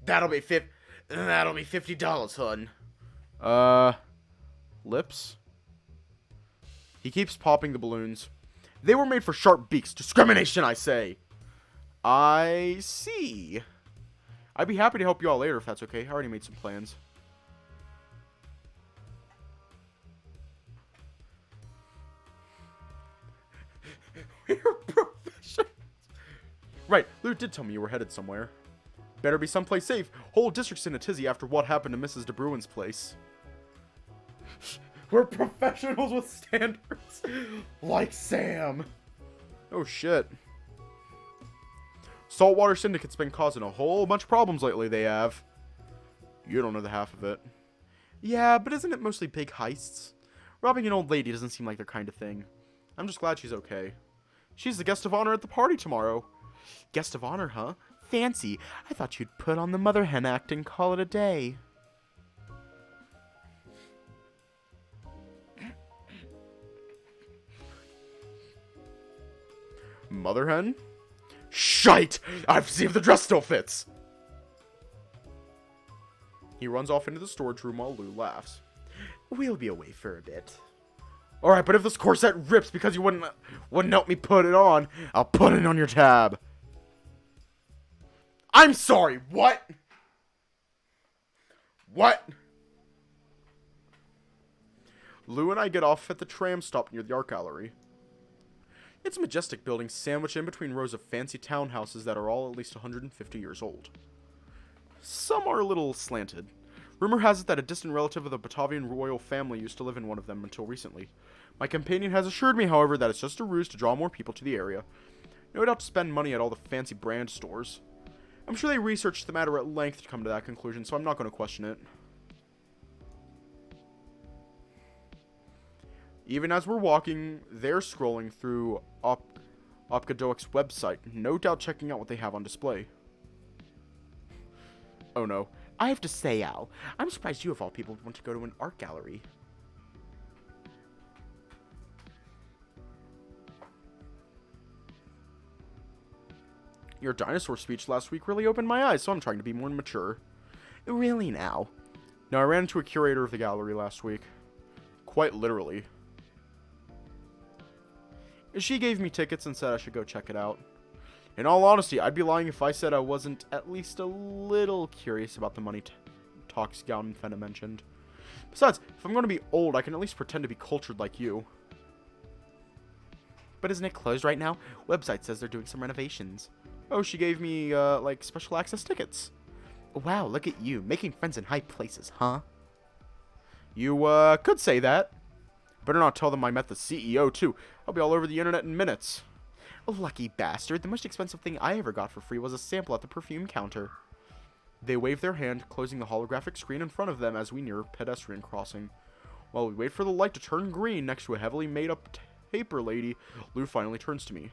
That'll be $50, hun. Lips? He keeps popping the balloons. They were made for sharp beaks. Discrimination, I say. I see. I'd be happy to help you all later if that's okay. I already made some plans. We're professionals. Right, Lou did tell me you were headed somewhere. Better be someplace safe. Whole district's in a tizzy after what happened to Mrs. De Bruin's place. We're professionals with standards. Like Sam. Oh, shit. Saltwater Syndicate's been causing a whole bunch of problems lately, they have. You don't know the half of it. Yeah, but isn't it mostly big heists? Robbing an old lady doesn't seem like their kind of thing. I'm just glad she's okay. She's the guest of honor at the party tomorrow. Guest of honor, huh? Fancy. I thought you'd put on the mother hen act and call it a day. Mother hen? Shite! I have to see if the dress still fits! He runs off into the storage room while Lou laughs. We'll be away for a bit. Alright, but if this corset rips because you wouldn't help me put it on, I'll put it on your tab. I'm sorry, what? What? Lou and I get off at the tram stop near the art gallery. It's a majestic building sandwiched in between rows of fancy townhouses that are all at least 150 years old. Some are a little slanted. Rumor has it that a distant relative of the Batavian royal family used to live in one of them until recently. My companion has assured me, however, that it's just a ruse to draw more people to the area. No doubt to spend money at all the fancy brand stores. I'm sure they researched the matter at length to come to that conclusion, so I'm not going to question it. Even as we're walking, they're scrolling through Opgadoec's website, no doubt checking out what they have on display. Oh no. I have to say, Al, I'm surprised you of all people want to go to an art gallery. Your dinosaur speech last week really opened my eyes, so I'm trying to be more mature. Really now? No, I ran into a curator of the gallery last week. Quite literally. She gave me tickets and said I should go check it out. In all honesty, I'd be lying if I said I wasn't at least a little curious about the Botox gown Fenna mentioned. Besides, if I'm going to be old, I can at least pretend to be cultured like you. But isn't it closed right now? Website says they're doing some renovations. Oh, she gave me, like, special access tickets. Wow, look at you, making friends in high places, huh? You, could say that. Better not tell them I met the CEO, too. I'll be all over the internet in minutes. Lucky bastard, the most expensive thing I ever got for free was a sample at the perfume counter. They wave their hand, closing the holographic screen in front of them as we near a pedestrian crossing. While we wait for the light to turn green next to a heavily made-up paper lady, Lou finally turns to me.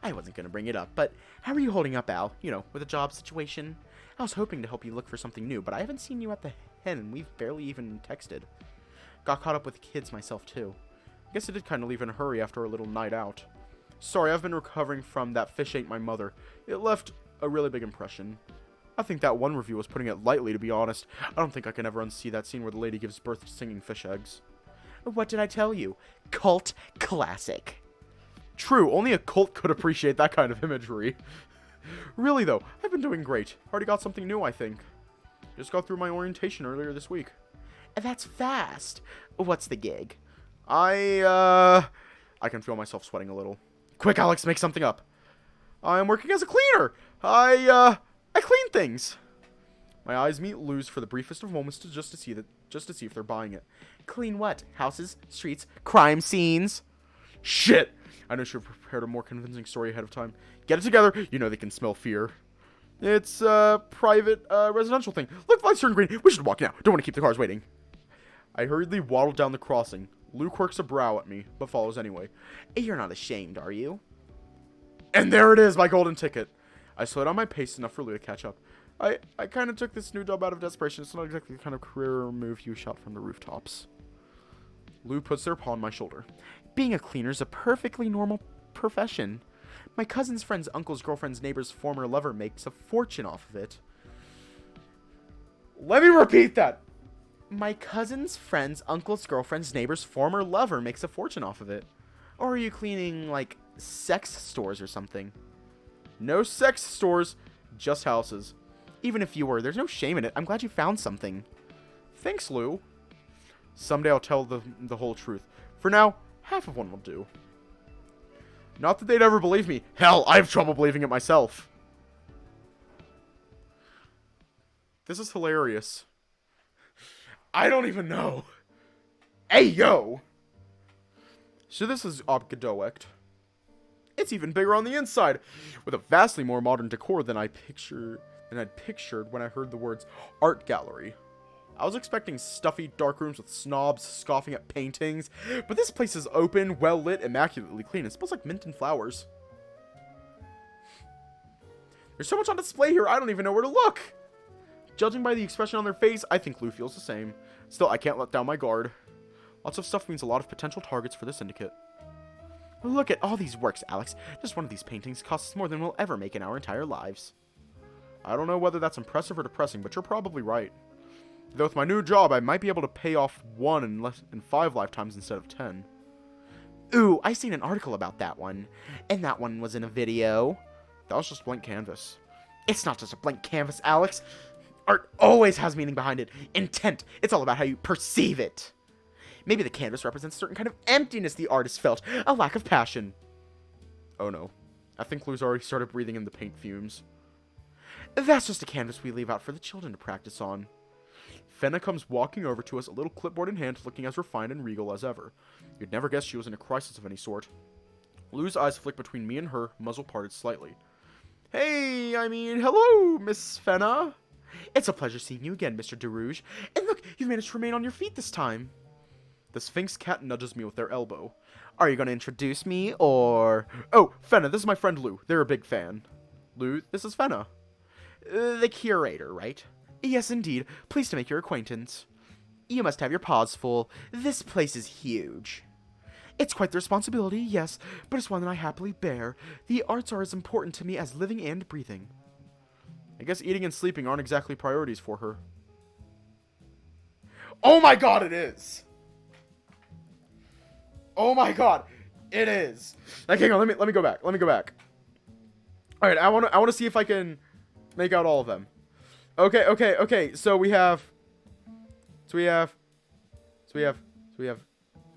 I wasn't going to bring it up, but how are you holding up, Al? You know, with a job situation? I was hoping to help you look for something new, but I haven't seen you at the hen, and we've barely even texted. Got caught up with kids myself, too. Guess I did kind of leave in a hurry after a little night out. Sorry, I've been recovering from That Fish Ain't My Mother. It left a really big impression. I think that one review was putting it lightly, to be honest. I don't think I can ever unsee that scene where the lady gives birth to singing fish eggs. What did I tell you? Cult classic. True, only a cult could appreciate that kind of imagery. Really, though, I've been doing great. Already got something new, I think. Just got through my orientation earlier this week. That's fast. What's the gig? I can feel myself sweating a little. Quick, Alex, make something up. I'm working as a cleaner. I clean things. My eyes meet Lou's for the briefest of moments just to see if they're buying it. Clean what? Houses, streets, crime scenes? Shit! I know I should have prepared a more convincing story ahead of time. Get it together. You know they can smell fear. It's a private, residential thing. Look, lights turn green. We should walk now. Don't want to keep the cars waiting. I hurriedly waddle down the crossing. Lou quirks a brow at me, but follows anyway. You're not ashamed, are you? And there it is, my golden ticket. I slowed down my pace enough for Lou to catch up. I kind of took this new job out of desperation. It's not exactly the kind of career move you shout from the rooftops. Lou puts their paw on my shoulder. Being a cleaner's a perfectly normal profession. My cousin's friend's uncle's girlfriend's neighbor's former lover makes a fortune off of it. Let me repeat that! My cousin's friend's uncle's girlfriend's neighbor's former lover makes a fortune off of it. Or are you cleaning, like, sex stores or something? No sex stores, just houses. Even if you were, there's no shame in it. I'm glad you found something. Thanks, Lou. Someday I'll tell the whole truth. For now, half of one will do. Not that they'd ever believe me. Hell, I have trouble believing it myself. This is hilarious. I don't even know. Hey, yo! So this is Obgadoect. It's even bigger on the inside, with a vastly more modern decor than I'd pictured when I heard the words art gallery. I was expecting stuffy dark rooms with snobs scoffing at paintings, but this place is open, well lit, immaculately clean. It smells like mint and flowers. There's so much on display here, I don't even know where to look. Judging by the expression on their face, I think Lou feels the same. Still, I can't let down my guard. Lots of stuff means a lot of potential targets for the syndicate. Look at all these works, Alex. Just one of these paintings costs more than we'll ever make in our entire lives. I don't know whether that's impressive or depressing, but you're probably right. Though with my new job, I might be able to pay off one in 5 lifetimes instead of 10. Ooh, I seen an article about that one. And that one was in a video. That was just blank canvas. It's not just a blank canvas, Alex. Art always has meaning behind it. Intent. It's all about how you perceive it. Maybe the canvas represents a certain kind of emptiness the artist felt. A lack of passion. Oh no. I think Lou's already started breathing in the paint fumes. That's just a canvas we leave out for the children to practice on. Fenna comes walking over to us, a little clipboard in hand, looking as refined and regal as ever. You'd never guess she was in a crisis of any sort. Lou's eyes flick between me and her, muzzle parted slightly. Hello, Miss Fenna. It's a pleasure seeing you again, Mr. DeRouge. And look, you've managed to remain on your feet this time. The Sphinx cat nudges me with their elbow. Are you going to introduce me, or... Oh, Fenna, this is my friend Lou. They're a big fan. Lou, this is Fenna. The curator, right? Yes, indeed. Pleased to make your acquaintance. You must have your paws full. This place is huge. It's quite the responsibility, yes, but it's one that I happily bear. The arts are as important to me as living and breathing. I guess eating and sleeping aren't exactly priorities for her. Oh my god, it is! Oh my god, it is! Like, hang on, let me go back. Alright, I wanna see if I can make out all of them. Okay. So we have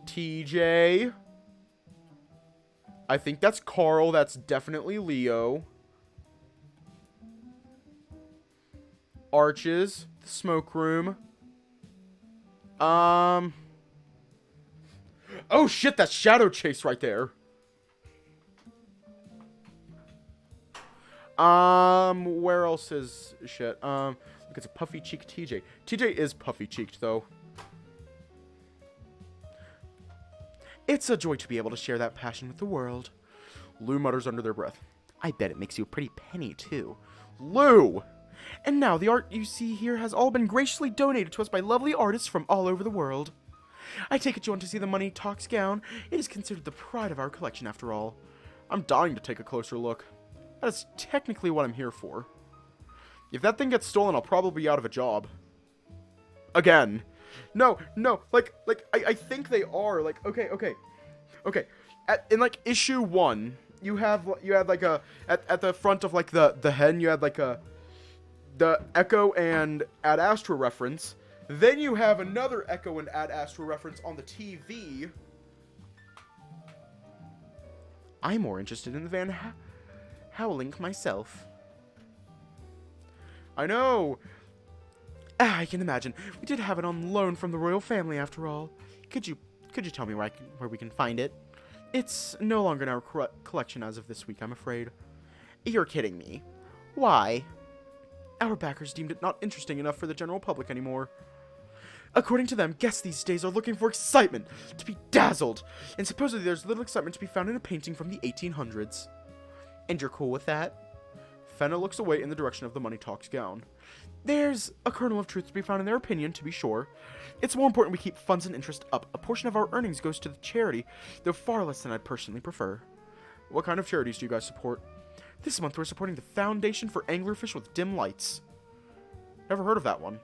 TJ. I think that's Carl. That's definitely Leo. Arches, the smoke room. Oh shit, that's Shadow Chase right there. Where else is shit? Look, it's a puffy cheek TJ. TJ is puffy cheeked though. It's a joy to be able to share that passion with the world. Lou mutters under their breath. I bet it makes you a pretty penny too. Lou! And now the art you see here has all been graciously donated to us by lovely artists from all over the world. I take it you want to see the Money Talks gown. It is considered the pride of our collection after all. I'm dying to take a closer look. That is technically what I'm here for. If that thing gets stolen, I'll probably be out of a job. Again. No, like, I think they are, like, okay. In, like, issue 1, you had, like, at the front of, like, the hen, you had, like, the Echo and Ad Astra reference. Then you have another Echo and Ad Astra reference on the TV. I'm more interested in the Van Howling myself. I know. I can imagine. We did have it on loan from the royal family after all. Could you tell me where we can find it? It's no longer in our collection as of this week, I'm afraid. You're kidding me. Why? Our backers deemed it not interesting enough for the general public anymore. According to them, guests these days are looking for excitement, to be dazzled, and supposedly there's little excitement to be found in a painting from the 1800s. And you're cool with that? Fenna looks away in the direction of the Money Talks gown. There's a kernel of truth to be found in their opinion, to be sure. It's more important we keep funds and interest up. A portion of our earnings goes to the charity, though far less than I'd personally prefer. What kind of charities do you guys support? This month we're supporting the Foundation for Anglerfish with Dim Lights. Never heard of that one.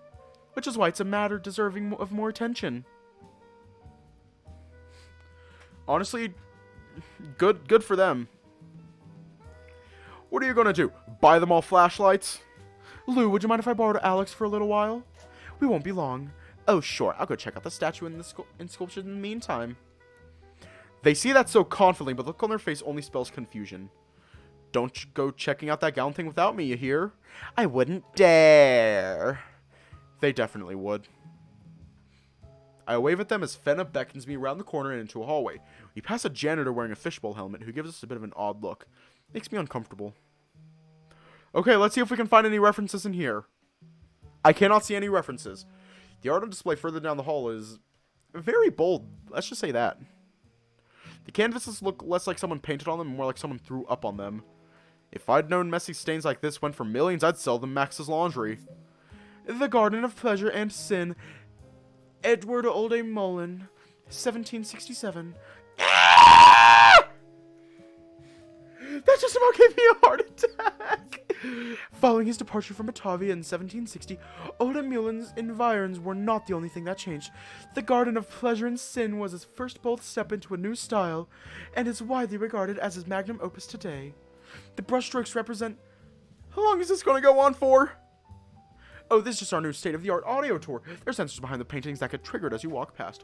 Which is why it's a matter deserving of more attention. Honestly, good for them. What are you gonna do? Buy them all flashlights? Lou, would you mind if I borrowed Alex for a little while? We won't be long. Oh, sure. I'll go check out the statue and the sculpture in the meantime. They see that so confidently, but the look on their face only spells confusion. Don't go checking out that gown thing without me, you hear? I wouldn't dare. They definitely would. I wave at them as Fenna beckons me around the corner and into a hallway. We pass a janitor wearing a fishbowl helmet who gives us a bit of an odd look. Makes me uncomfortable. Okay, let's see if we can find any references in here. I cannot see any references. The art on display further down the hall is very bold. Let's just say that. The canvases look less like someone painted on them, more like someone threw up on them. If I'd known messy stains like this went for millions, I'd sell them Max's Laundry. The Garden of Pleasure and Sin. Edward Olde Mullen. 1767. That just about gave me a heart attack. Following his departure from Batavia in 1760, Oda Mullen's environs were not the only thing that changed. The Garden of Pleasure and Sin was his first bold step into a new style, and is widely regarded as his magnum opus today. The brushstrokes represent... How long is this going to go on for? Oh, this is just our new state-of-the-art audio tour. There's sensors behind the paintings that get triggered as you walk past.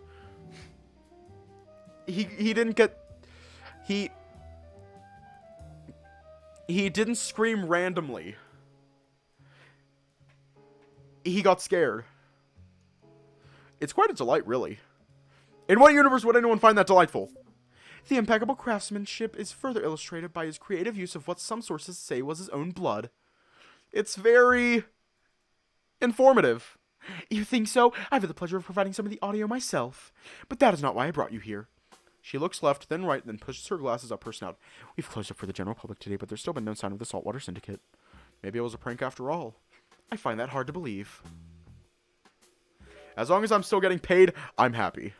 He didn't get... He didn't scream randomly. He got scared. It's quite a delight, really. In what universe would anyone find that delightful? The impeccable craftsmanship is further illustrated by his creative use of what some sources say was his own blood. It's very... informative. You think so? I've had the pleasure of providing some of the audio myself. But that is not why I brought you here. She looks left, then right, then pushes her glasses up her snout. We've closed up for the general public today, but there's still been no sign of the Saltwater Syndicate. Maybe it was a prank after all. I find that hard to believe. As long as I'm still getting paid, I'm happy.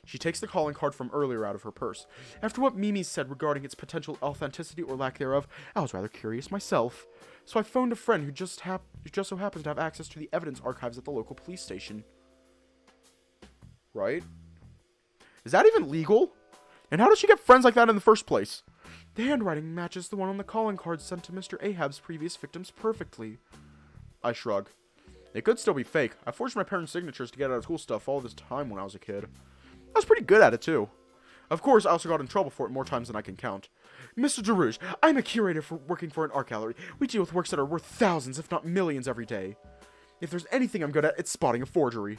She takes the calling card from earlier out of her purse. After what Mimi said regarding its potential authenticity or lack thereof, I was rather curious myself. So I phoned a friend who just so happens to have access to the evidence archives at the local police station. Right? Is that even legal? And how did she get friends like that in the first place? The handwriting matches the one on the calling card sent to Mr. Ahab's previous victims perfectly. I shrug. It could still be fake. I forged my parents' signatures to get out of school stuff all this time when I was a kid. I was pretty good at it, too. Of course, I also got in trouble for it more times than I can count. Mr. DeRouge, I'm a curator working for an art gallery. We deal with works that are worth thousands, if not millions, every day. If there's anything I'm good at, it's spotting a forgery.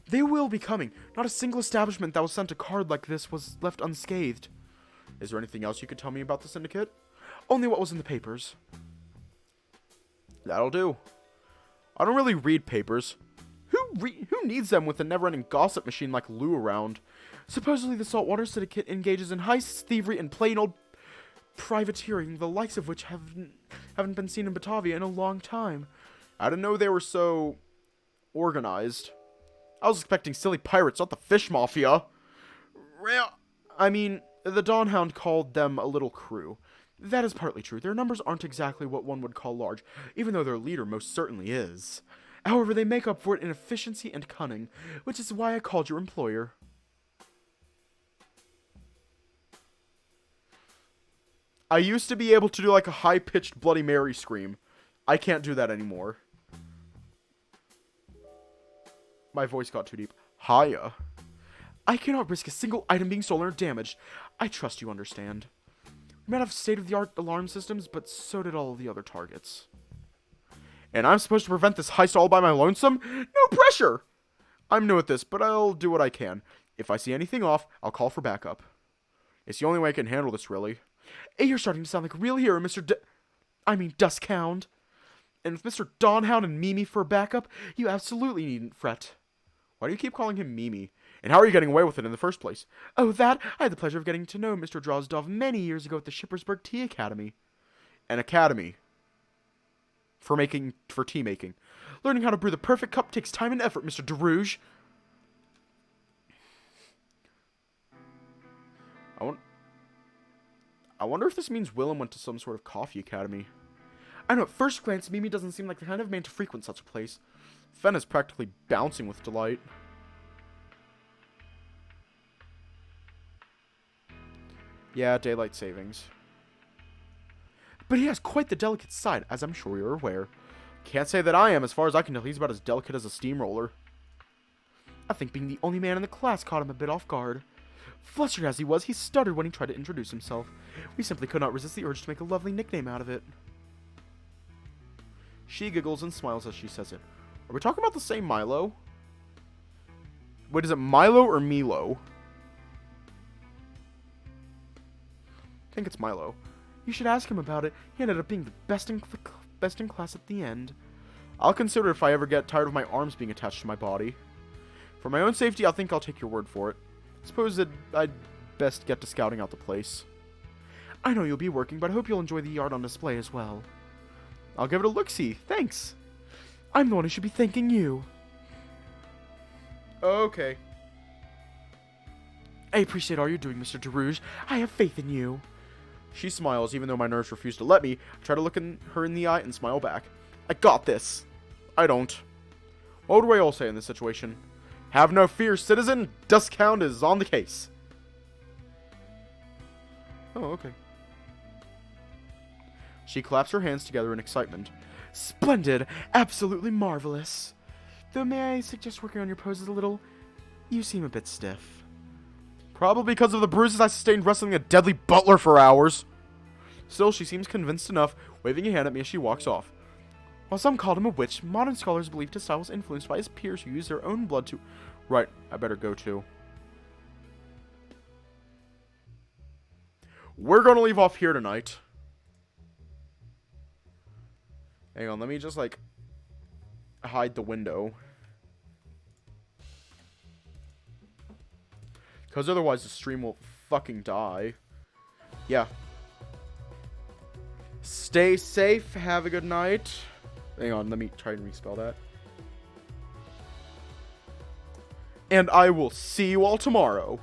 They will be coming. Not a single establishment that was sent a card like this was left unscathed. Is there anything else you could tell me about the syndicate? Only what was in the papers. That'll do. I don't really read papers. Who needs them with a never-ending gossip machine like Lou around? Supposedly the Saltwater Syndicate engages in heists, thievery, and plain old privateering, the likes of which haven't been seen in Batavia in a long time. I didn't know they were so organized. I was expecting silly pirates, not the fish mafia. I mean, the Dawn Hound called them a little crew. That is partly true. Their numbers aren't exactly what one would call large, even though their leader most certainly is. However, they make up for it in efficiency and cunning, which is why I called your employer. I used to be able to do like a high-pitched Bloody Mary scream. I can't do that anymore. My voice got too deep. Hiya. I cannot risk a single item being stolen or damaged. I trust you understand. We might have state-of-the-art alarm systems, but so did all of the other targets. And I'm supposed to prevent this heist all by my lonesome? No pressure! I'm new at this, but I'll do what I can. If I see anything off, I'll call for backup. It's the only way I can handle this, really. Hey, you're starting to sound like a real hero, Duskhound. And with Mr. Dawnhound and Mimi for backup, you absolutely needn't fret. Why do you keep calling him Mimi? And how are you getting away with it in the first place? Oh, that? I had the pleasure of getting to know Mr. Drozdov many years ago at the Shippersburg Tea Academy. An academy. For tea making. Learning how to brew the perfect cup takes time and effort, Mr. DeRouge. I wonder if this means Willem went to some sort of coffee academy. I know at first glance, Mimi doesn't seem like the kind of man to frequent such a place. Fen is practically bouncing with delight. Yeah, daylight savings. But he has quite the delicate side, as I'm sure you're aware. Can't say that I am. As far as I can tell, he's about as delicate as a steamroller. I think being the only man in the class caught him a bit off guard. Flustered as he was, he stuttered when he tried to introduce himself. We simply could not resist the urge to make a lovely nickname out of it. She giggles and smiles as she says it. Are we talking about the same Milo? Wait, is it Milo or Milo? I think it's Milo. You should ask him about it. He ended up being the best in class at the end. I'll consider it if I ever get tired of my arms being attached to my body. For my own safety, I think I'll take your word for it. Suppose that I'd best get to scouting out the place. I know you'll be working, but I hope you'll enjoy the art on display as well. I'll give it a look-see. Thanks. I'm the one who should be thanking you. Okay. I appreciate all you're doing, Mr. DeRouge. I have faith in you. She smiles, even though my nerves refuse to let me. I try to look her in the eye and smile back. I got this. I don't. What would we all say in this situation? Have no fear, citizen. Duskhound is on the case. Oh, okay. She claps her hands together in excitement. Splendid. Absolutely marvelous. Though may I suggest working on your poses a little? You seem a bit stiff. Probably because of the bruises I sustained wrestling a deadly butler for hours. Still, she seems convinced enough, waving a hand at me as she walks off. While some called him a witch, modern scholars believe his style was influenced by his peers who used their own blood to... Right, I better go too. We're gonna leave off here tonight. Hang on, let me just, like, hide the window. Because otherwise the stream will fucking die. Yeah. Stay safe, have a good night. Hang on, let me try and respell that. And I will see you all tomorrow.